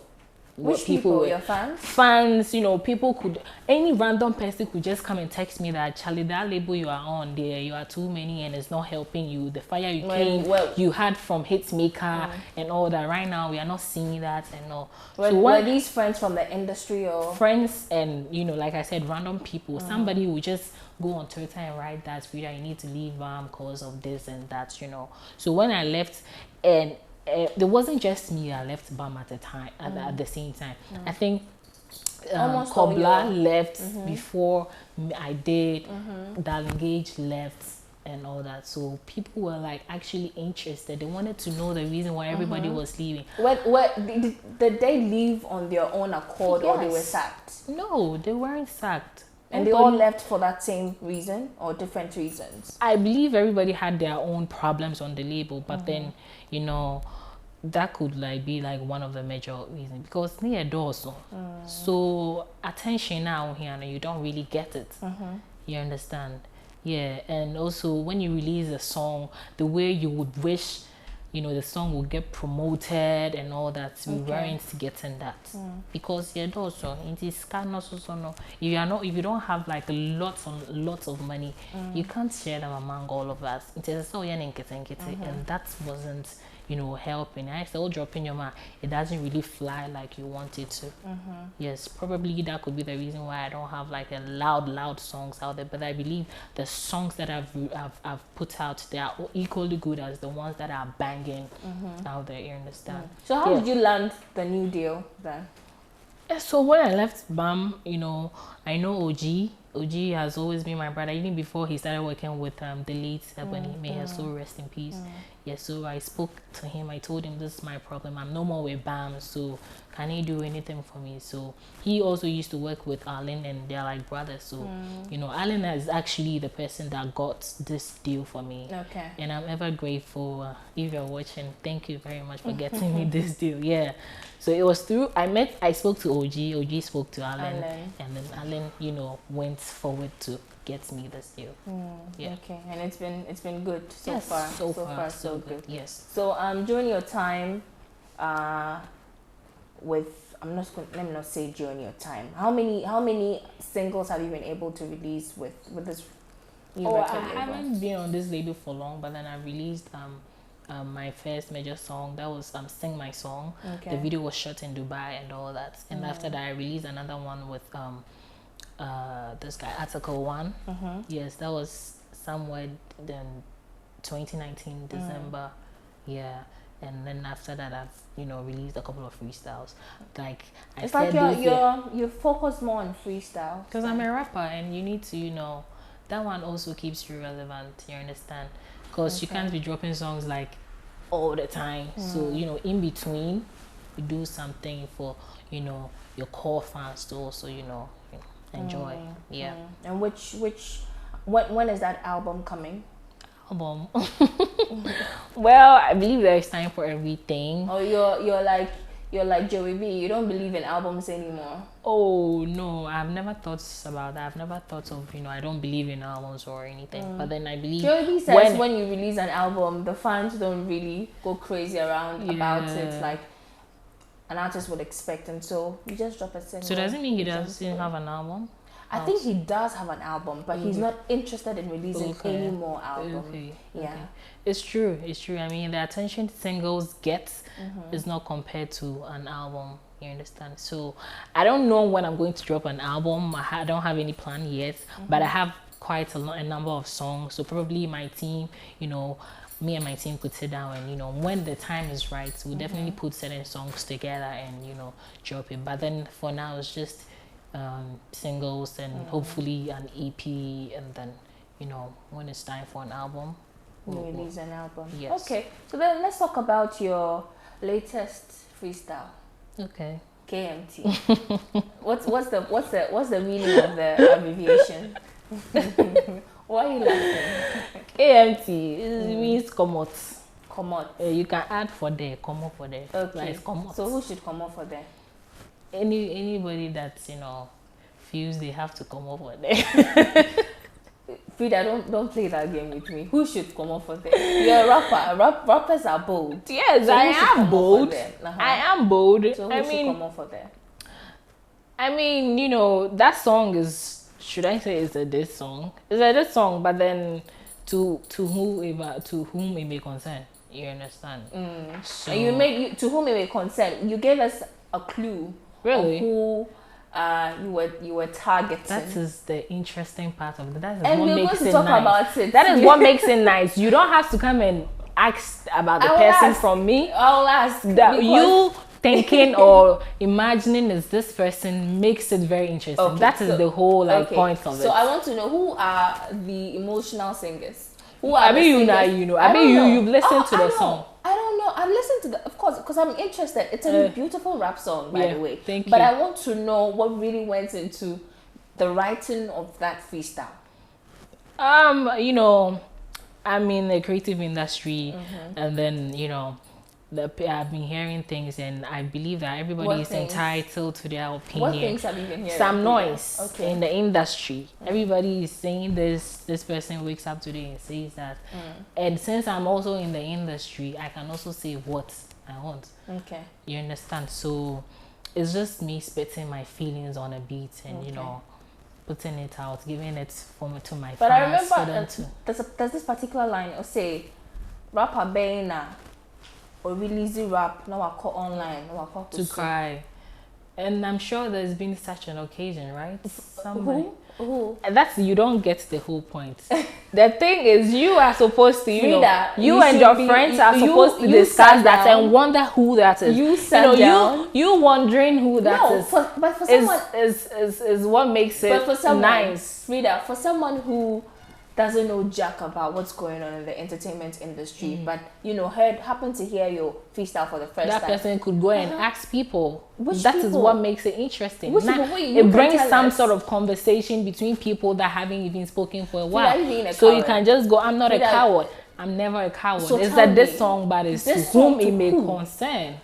which people? Your fans? Fans, you know, people could, any random person could just come and text me that, Charlie, that label you are on there, you are too many and it's not helping you. The fire you had from Hitmaker and all that. Right now, we are not seeing that and all. Were these friends from the industry or? Friends and, you know, like I said, random people. Somebody would just go on Twitter and write that, Freda, you need to leave because of this and that, you know. So when I left, and there wasn't just me I left BAM at the time at the same time. I think Kobla left before I did. Darling Gage left and all that. So people were like actually interested. They wanted to know the reason why everybody was leaving. Did they leave on their own accord or they were sacked? No, they weren't sacked. And they all left for that same reason or different reasons? I believe everybody had their own problems on the label, but then, you know, that could like be like one of the major reasons because near also. So attention now here, you don't really get it. You understand? Yeah, and also when you release a song, the way you would wish you know, the song will get promoted and all that. We weren't getting that because also it is kind of so no. If you don't have like lots of money, you can't share them among all of us. It is so and that wasn't, you know, helping. I still dropping your man, it doesn't really fly like you want it to. Yes, probably that could be the reason why I don't have like a loud songs out there. But I believe the songs that I've put out, they are equally good as the ones that are banging out there. You understand? So how did you land the new deal then? Yeah, so when I left BAM, you know, I know OG. OG has always been my brother, even before he started working with the late Ebony. May her soul rest in peace. Yeah, so I spoke to him. I told him, this is my problem. I'm no more with BAM, so can he do anything for me? So he also used to work with Arlen, and they're like brothers. So, you know, Arlen is actually the person that got this deal for me. Okay. And I'm ever grateful. If you're watching, thank you very much for getting me this deal. Yeah. So it was through, I spoke to OG. OG spoke to Arlen. And then Arlen, you know, went forward to get me this deal. Yeah. Okay, and it's been good so yes, far. So far, so good. Yes. So during your time, with let me not say during your time. How many singles have you been able to release with this new record label? I haven't been on this label for long, but then I released my first major song. That was Sing My Song. Okay. The video was shot in Dubai and all that. And after that I released another one with this guy, Article 1. Yes, that was somewhere then 2019 December. Yeah. And then after that I've, you know, released a couple of freestyles. Like it's like you focus more on freestyle. Because I'm a rapper and you need to, you know, that one also keeps you relevant, you understand? Because you can't be dropping songs like all the time. So, you know, in between you do something for, you know, your core fans to also, you know, enjoy. Yeah. And when is that album coming? Album. Well, I believe there is time for everything. Oh, you're like Joey B. You don't believe in albums anymore. Oh no, I've never thought about that. I've never thought of, you know, I don't believe in albums or anything. But then I believe Joey B says when you release an album, the fans don't really go crazy around about it like an artist would expect, and so you just drop a single. So does it mean he doesn't have an album? I think he does have an album, but he's not interested in releasing any more albums. Yeah. It's true. I mean, the attention singles get is not compared to an album. You understand? So I don't know when I'm going to drop an album. I don't have any plan yet, but I have quite a number of songs. So probably my team, you know, me and my team could sit down and, you know, when the time is right, we'll definitely put certain songs together and, you know, drop it. But then for now, it's just singles and hopefully an EP, and then, you know, when it's time for an album, we'll release an album. Yes. Okay, so then let's talk about your latest freestyle. Okay. KMT. what's the meaning of the abbreviation? Why are you laughing? KMT means komot. Komot. You can add for there, komot for there. Okay. Like komot. So who should come up for there? Anybody that, you know, feels they have to come up for there. Freda, don't play that game with me. Who should come up for there? You're a rapper. Rappers are bold. Yes, so I am bold. I am bold. So who should come up for there? I mean, you know, that song is, should I say it's a diss song? It's a diss song, but then to whom it may concern. You understand? So, and to whom it may concern. You gave us a clue. Really? Of who you were targeting. That is the interesting part of it. That is and what we're makes going to it talk nice. About it. That is what makes it nice. You don't have to come and ask about the person from me. I'll ask. That you thinking or imagining is this person makes it very interesting. Okay, that is the whole point of it. So I want to know, who are the emotional singers? Who are you've listened to the song. I don't know. I've listened to of course, because I'm interested. It's a beautiful rap song, by the way. Thank you. But I want to know what really went into the writing of that freestyle. You know, I'm in the creative industry, and then, you know, I've been hearing things, and I believe that everybody What is things? entitled to their opinion. What things have you been hearing? Some noise Okay. in the industry. Everybody is saying this person wakes up today and says that. And since I'm also in the industry, I can also say what I want. Okay. You understand? So it's just me spitting my feelings on a beat and you know, putting it out, giving it to my But fans. I remember for them to, there's this particular line. I'll say, rapper Baina or release rap. Now I call online. Now I call to cry. And I'm sure there's been such an occasion, right? Somebody. Who? And that's, you don't get the whole point. The thing is, you are supposed to, you Freda, know, you and your friends are supposed to discuss that and wonder who that is. You sat down. You wondering who that is. But for someone is what makes it but for someone, nice. Freda, for someone who doesn't know jack about what's going on in the entertainment industry, but you know, happened to hear your freestyle for the first That time. person could go and ask people. Which That is people? what makes it interesting. Which Now, people? Wait, you it brings can tell some us. sort of conversation between people that haven't even spoken for a Freda, while. are you being a So you coward? can just go, I'm not a Freda, coward. I'm never a coward. So It's tell that this me, song, but it's to this whom song it to may who? concern.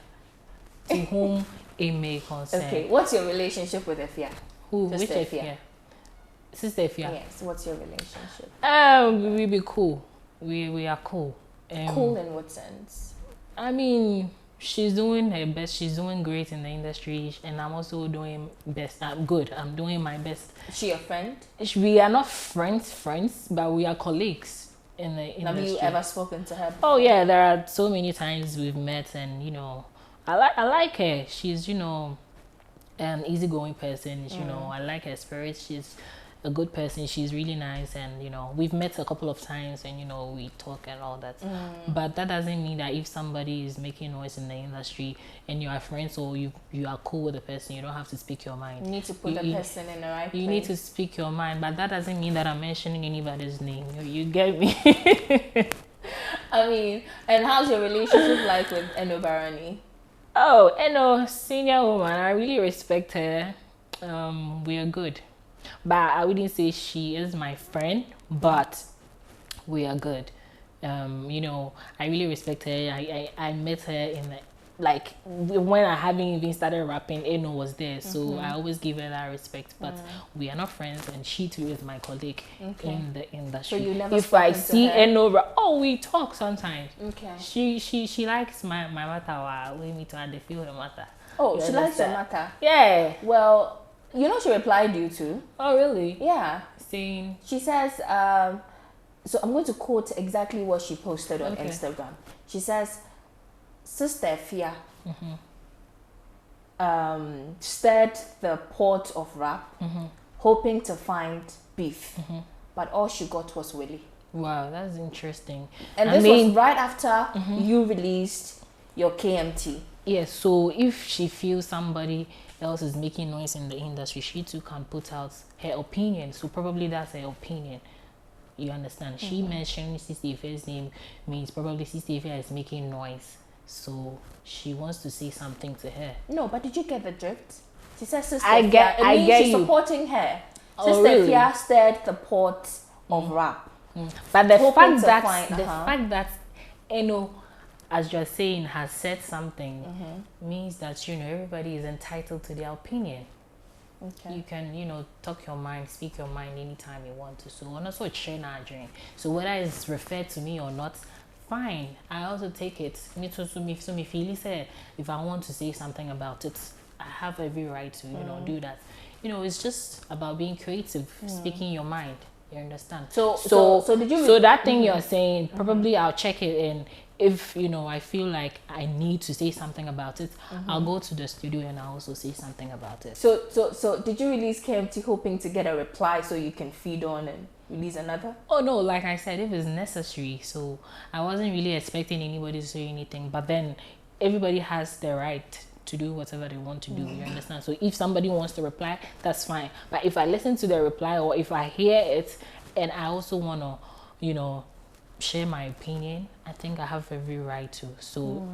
To whom it may concern. Okay, what's your relationship with Efia? Who? Just Which Efia. Efia? Sister Efia. Yes, what's your relationship? We be cool. We are cool. Cool in what sense? I mean, she's doing her best. She's doing great in the industry, and I'm also doing best. I'm good. I'm doing my best. Is she a friend? We are not friends, but we are colleagues in the industry. Have you ever spoken to her? Oh yeah, there are so many times we've met, and you know, I like her. She's, you know, an easygoing person. You know, I like her spirit. She's a good person. She's really nice, and you know, we've met a couple of times, and you know, we talk and all that. But that doesn't mean that if somebody is making noise in the industry and you are friends or you are cool with the person, you don't have to speak your mind. You need to put the person in the right place. You need to speak your mind, but that doesn't mean that I'm mentioning anybody's name. You get me? I mean, and how's your relationship like with Eno Barani? Oh, Eno, senior woman. I really respect her. We are good. But I wouldn't say she is my friend, but we are good. You know, I really respect her. I met her in the, like when I haven't even started rapping, Eno was there, so I always give her that respect. But we are not friends, and she too is my colleague in the industry. So you never if I spoken to see her? Eno, oh, we talk sometimes. Okay. She likes my matter. We meet her, they feel her matter. Oh, You she likes your understand? matter. Yeah. Well, you know she replied you too. Oh, really? Yeah. Saying. She says, so I'm going to quote exactly what she posted on Instagram. She says, Sister Fia stirred the pot of rap, hoping to find beef, but all she got was Willie. Wow, that's interesting. And I this mean, was right after you released your KMT. yes, so if she feels somebody else is making noise in the industry, she too can put out her opinion. So probably that's her opinion. You understand? She mentioned Sister Ife's name means probably Sister Ife is making noise. So she wants to say something to her. No, but did you get the drift? She says Sister I get- Fia. It I means get she's you. supporting her. Oh, Sister really? Fia stirred the pot of rap. But the Hoping fact to that find- the fact that Eno, as you're saying, has said something means that, you know, everybody is entitled to their opinion. Okay. You can, you know, talk your mind, speak your mind anytime you want to. So and also train our dream. So whether it's referred to me or not, fine. I also take it. Me too. So me feel say if I want to say something about it, I have every right to, you know, do that. You know, it's just about being creative, speaking your mind. You understand? So did you? So that thing you're saying, probably I'll check it, and if, you know, I feel like I need to say something about it, I'll go to the studio and I'll also say something about it. So did you release KMT hoping to get a reply so you can feed on and release another? Oh no, like I said, if it's necessary. So I wasn't really expecting anybody to say anything, but then everybody has the right to do whatever they want to do. You understand? So if somebody wants to reply, that's fine. But if I listen to the reply, or if I hear it and I also want to, you know, share my opinion, I think I have every right to. So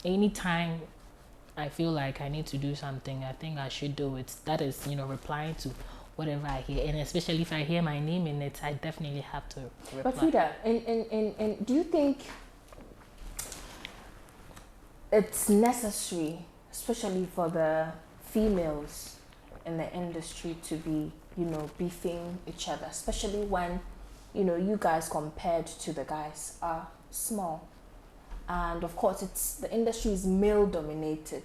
anytime I feel like I need to do something, I think I should do it. That is, you know, replying to whatever I hear, and especially if I hear my name in it, I definitely have to reply. But Freda, and do you think it's necessary, especially for the females in the industry, to be, beefing each other, especially when, you guys compared to the guys are small. And of course, the industry is male dominated.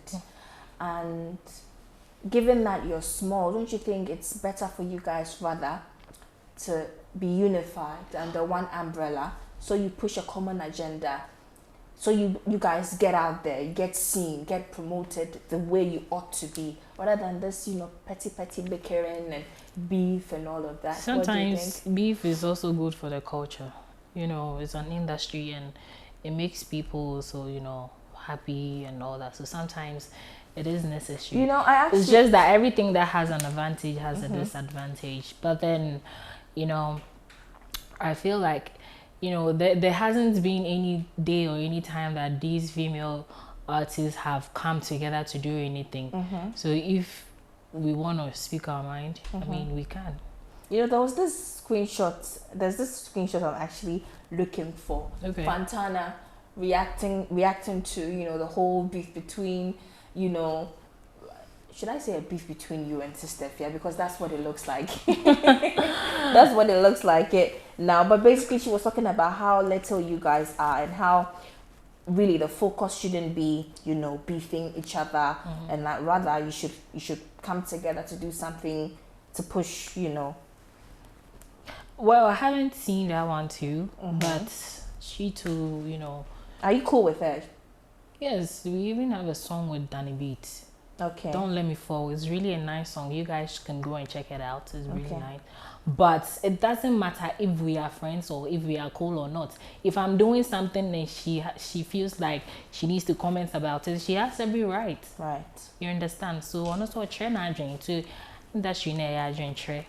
And given that you're small, don't you think it's better for you guys rather to be unified under one umbrella, so you push a common agenda, so you guys get out there, you get seen, get promoted the way you ought to be, rather than this, petty bickering and beef and all of that? Sometimes beef is also good for the culture. It's an industry and it makes people so, happy and all that. So sometimes it is necessary. It's just that everything that has an advantage has a disadvantage. But then, I feel like, there hasn't been any day or any time that these female artists have come together to do anything. So if we want to speak our mind, I mean, we can. There's this screenshot I'm actually looking for. Okay. Fantana reacting to, the whole beef between, should I say a beef between you and Sister Fia? Because that's what it looks like. That's what it looks like it now. But basically, she was talking about how little you guys are and how really the focus shouldn't be, beefing each other, and that rather you should come together to do something to push, Well, I haven't seen that one too, but she too, Are you cool with her? Yes, we even have a song with Danny Beat. Okay. Don't Let Me Fall. It's really a nice song. You guys can go and check it out. It's really nice. But it doesn't matter if we are friends or if we are cool or not. If I'm doing something and she feels like she needs to comment about it, she has every right. Right. You understand? So honestly, a train agent to industry near agent tray.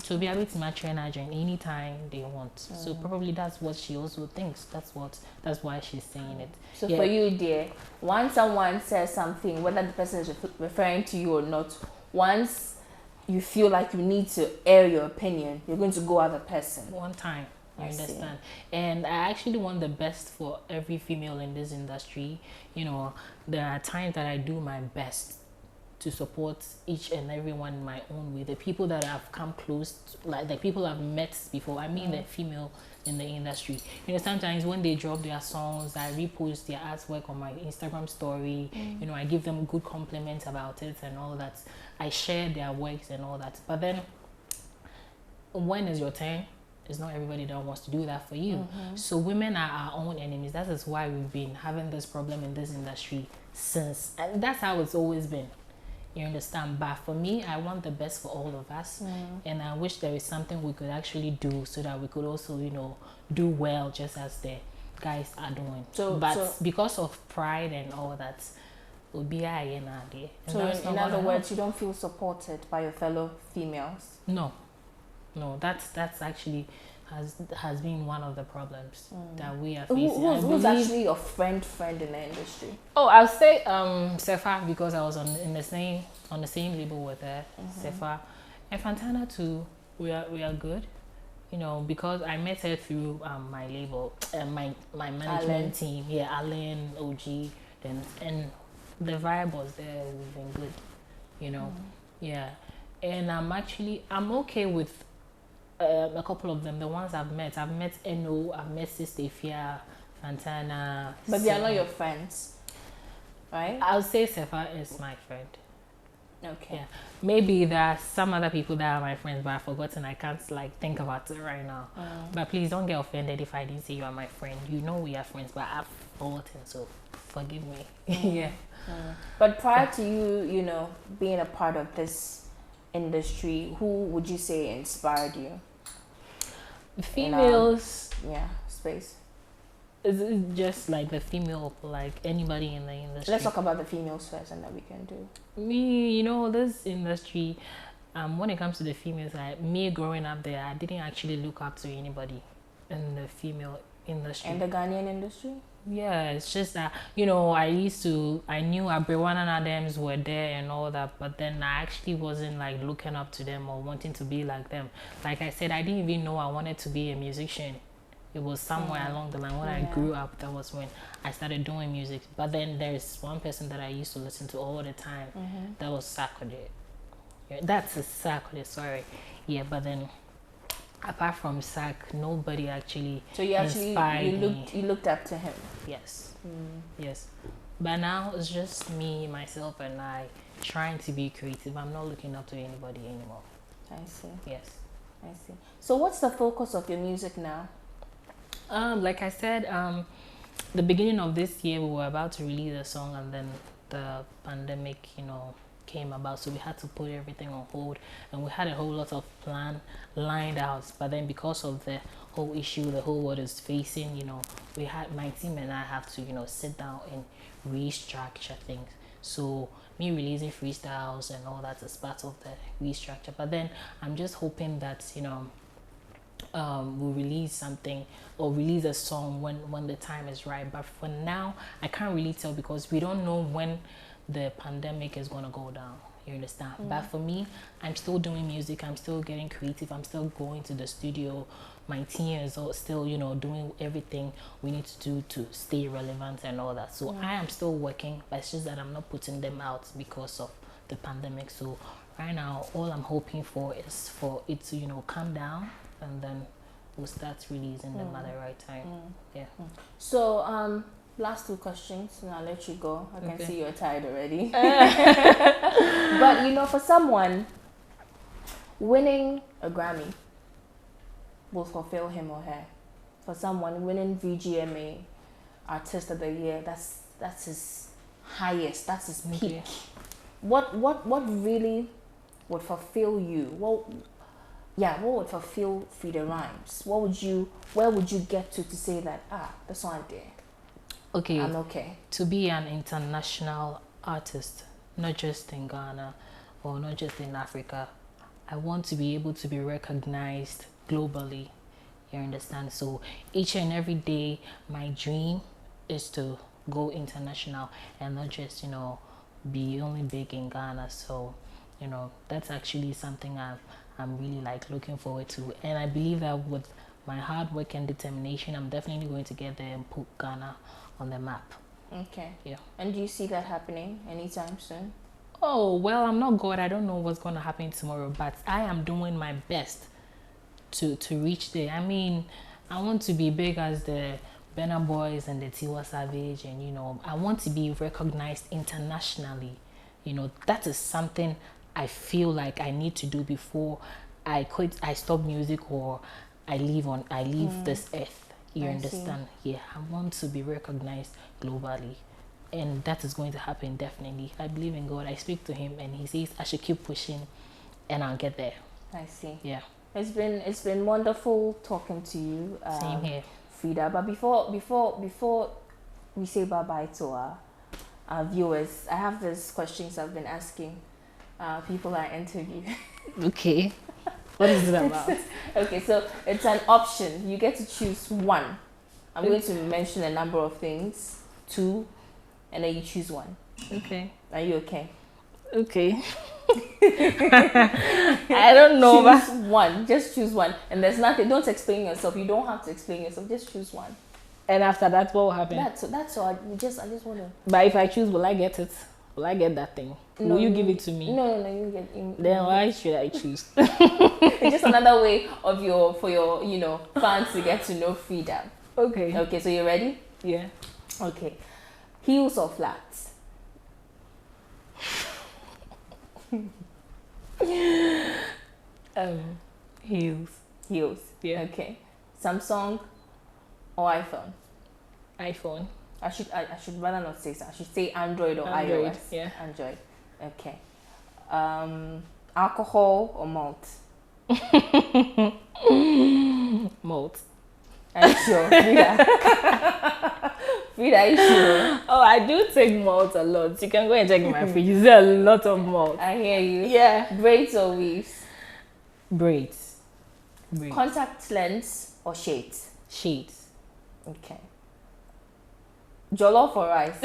To be able to match train agent anytime they want. So probably that's what she also thinks. That's why she's saying it. So for you, dear, once someone says something, whether the person is referring to you or not, once you feel like you need to air your opinion, you're going to go at the person. One time. You understand? And I actually want the best for every female in this industry. There are times that I do my best to support each and everyone in my own way. The people that have come close, like the people I've met before, I mean the female in the industry. Sometimes when they drop their songs, I repost their artwork on my Instagram story. I give them good compliments about it and all that. I share their works and all that. But then when is your turn? It's not everybody that wants to do that for you. So women are our own enemies. That is why we've been having this problem in this industry since. And that's how it's always been. You understand? But for me, I want the best for all of us. And I wish there is something we could actually do so that we could also, do well just as the guys are doing. But because of pride and all that, will be in other words, you don't feel supported by your fellow females? No, that's actually has been one of the problems that we are facing. Who's actually your friend in the industry? Oh, I'll say Sefa, because I was on the same label with her. Sefa and Fantana too. We are good, because I met her through my label, my management team. Yeah, Alan, OG, and the vibe was there. We've been good, Yeah, and I'm okay with a couple of them. The ones I've met Eno, I've met Sister Fia, Fantana. But they are not your friends, right? I'll say Sefa is my friend. Okay. Yeah. Maybe there are some other people that are my friends, but I've forgotten. I can't think about it right now. But please don't get offended if I didn't say you are my friend. We are friends, but I've forgotten, so forgive me. Yeah. But prior to you, being a part of this industry, who would you say inspired you? Females. Space. It's just like the female, like anybody in the industry. Let's talk about the females first, and then we can do. Me, this industry, when it comes to the females, me growing up there, I didn't actually look up to anybody in the female industry. In the Ghanaian industry? Yeah, it's just that, I knew Abrewan and Adams were there and all that, but then I actually wasn't like looking up to them or wanting to be like them. Like I said, I didn't even know I wanted to be a musician. It was somewhere along the line when I grew up. That was when I started doing music. But then there's one person that I used to listen to all the time. That was Sakode. Yeah, that's a Sakode. Sorry. Yeah, but then apart from Sak, nobody actually inspired me. You looked up to him. Yes. Yes. But now it's just me, myself, and I trying to be creative. I'm not looking up to anybody anymore. I see. Yes. I see. So what's the focus of your music now? Like I said, the beginning of this year we were about to release a song, and then the pandemic, came about, so we had to put everything on hold, and we had a whole lot of plan lined out. But then because of the whole issue the whole world is facing, we had my team and I have to sit down and restructure things. So me releasing freestyles and all that is part of the restructure. But then I'm just hoping that we'll release something or release a song when the time is right. But for now I can't really tell because we don't know when the pandemic is going to go down. You understand? But for me, I'm still doing music, I'm still getting creative, I'm still going to the studio. My team is all still doing everything we need to do to stay relevant and all that. So I am still working, but it's just that I'm not putting them out because of the pandemic. So right now all I'm hoping for is for it to calm down, and then we'll start releasing them at the right time. Yeah. So last two questions and I'll let you go. I can see you're tired already. But for someone, winning a Grammy will fulfill him or her. For someone, winning VGMA Artist of the Year, that's his highest, that's his peak. What really would fulfill you? What would fulfill Freda Rhymz? Where would you get to say that that's what I did? Okay. I'm okay. To be an international artist, not just in Ghana or not just in Africa, I want to be able to be recognized globally. You understand? So each and every day, my dream is to go international and not just, be only big in Ghana. So, that's actually something I'm really looking forward to. And I believe that with my hard work and determination, I'm definitely going to get there and put Ghana on the map. Okay. Yeah. And do you see that happening anytime soon? Oh, well, I'm not God. I don't know what's going to happen tomorrow, but I am doing my best to reach there. I mean, I want to be big as the Burna Boys and the Tiwa Savage, and I want to be recognized internationally. That is something I feel like I need to do before I stop music or I leave this earth. You understand? Yeah, I want to be recognized globally, and that is going to happen definitely. I believe in God. I speak to Him, and He says I should keep pushing, and I'll get there. I see. Yeah. It's been wonderful talking to you. Same here, Freda. But before we say bye bye to our viewers, I have these questions I've been asking people I interview. Okay. What is it about? Okay, so it's an option. You get to choose one. I'm going to mention a number of things, 2, and then you choose one. Okay. Are you okay? Okay. I don't know. Choose one. Just choose one. And there's nothing. Don't explain yourself. You don't have to explain yourself. Just choose one. And after that, what will happen? That's all. I just want to. But if I choose, will I get it? Will I get that thing? No, will you give it to me? No. You get it. Then why should I choose? It's just another way for your fans to get to know Freda. Okay. Okay, so you ready? Yeah. Okay. Heels or flats? Heels. Heels. Yeah. Okay. Samsung or iPhone? iPhone. I should rather not say so. I should say Android or Android, iOS. yeah. Android. Okay. Alcohol or malt? Malt. Are you sure? Freda? Freda, are you sure? Oh, I do take malt a lot. You can go and check my fridge. There's a lot of malt. I hear you. Yeah. Braids or weaves? Braids. Contact lens or shades? Shades. Okay. Jollof or rice?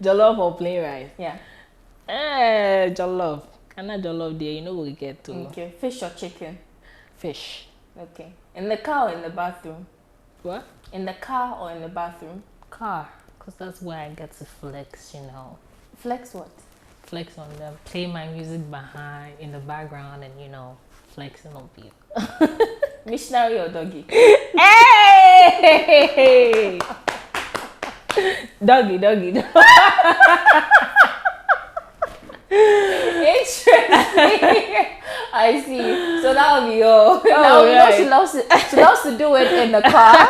Jollof or plain rice? Yeah. Jollof. Can I jollof there? You know what we get to. Okay. Fish or chicken? Fish. Okay. In the car or in the bathroom? What? In the car or in the bathroom? Car, because that's where I get to flex, you know. Flex what? Flex on them, play my music behind in the background, and you know, flexing on people. Missionary or doggy? Hey! Doggy. Interesting. I see. So that would be all. Now you know she loves to do it in the car.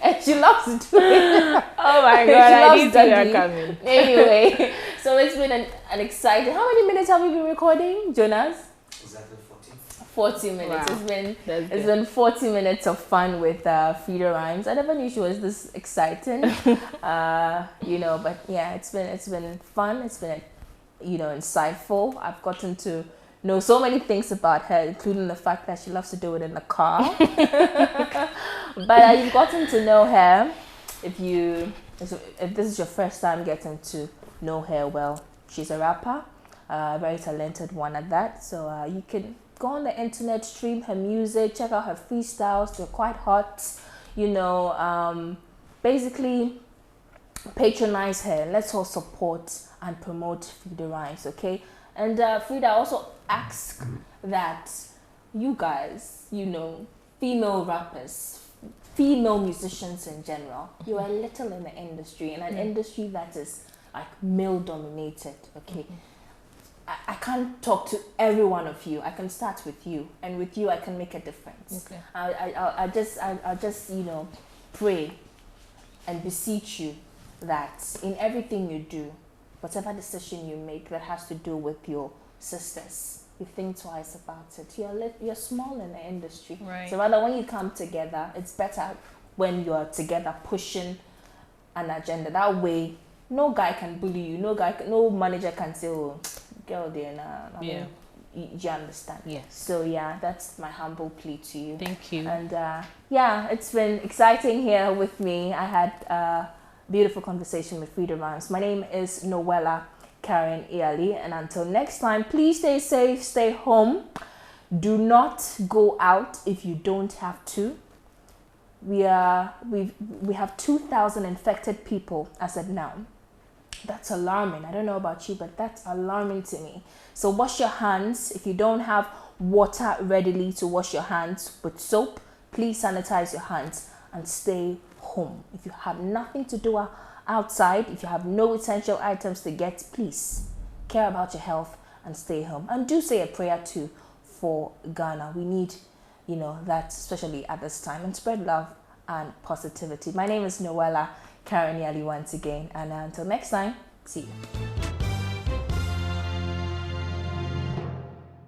And she loves to do it. Oh my god, I didn't see her coming. Anyway, so it's been an exciting. How many minutes have we been recording, Jonas? Exactly 40 minutes. Wow. It's been 40 minutes of fun with Freda Rhymz. I never knew she was this exciting. You know, but yeah, it's been fun. It's been insightful. I've gotten to know so many things about her, including the fact that she loves to do it in the car. But you've gotten to know her. If this is your first time getting to know her, well, she's a rapper, a very talented one at that. So you can go on the internet, stream her music, check out her freestyles. They're quite hot. You know, basically patronize her. Let's all support and promote Freda Rhymz, okay? And Freda also asks that you guys, you know, female rappers, female musicians in general, you are little in the industry, in an industry that is like male dominated, okay? I can't talk to every one of you. I can start with you, and with you I can make a difference. Okay. I'll just you know, pray and beseech you that in everything you do, whatever decision you make that has to do with your sisters, you think twice about it. You're small in the industry, right? So rather, when you come together, it's better when you're together pushing an agenda. That way, no guy can bully you. No manager can say, "Oh, girl, there now." Yeah. You understand? Yes. So yeah, that's my humble plea to you. Thank you. And yeah, it's been exciting here with me. I had a beautiful conversation with Freda Rhymz. My name is Noella Kharyne Yalley, and until next time, please stay safe, stay home. Do not go out if you don't have to. We have 2,000 infected people as of now. That's alarming. I don't know about you, but that's alarming to me. So wash your hands. If you don't have water readily to wash your hands with soap, please sanitize your hands and stay home. If you have nothing to do outside, if you have no essential items to get, please care about your health and stay home. And do say a prayer too for Ghana. We need, you know, that especially at this time, and spread love and positivity. My name is Noella Kharyne Yalley once again, and until next time, see you.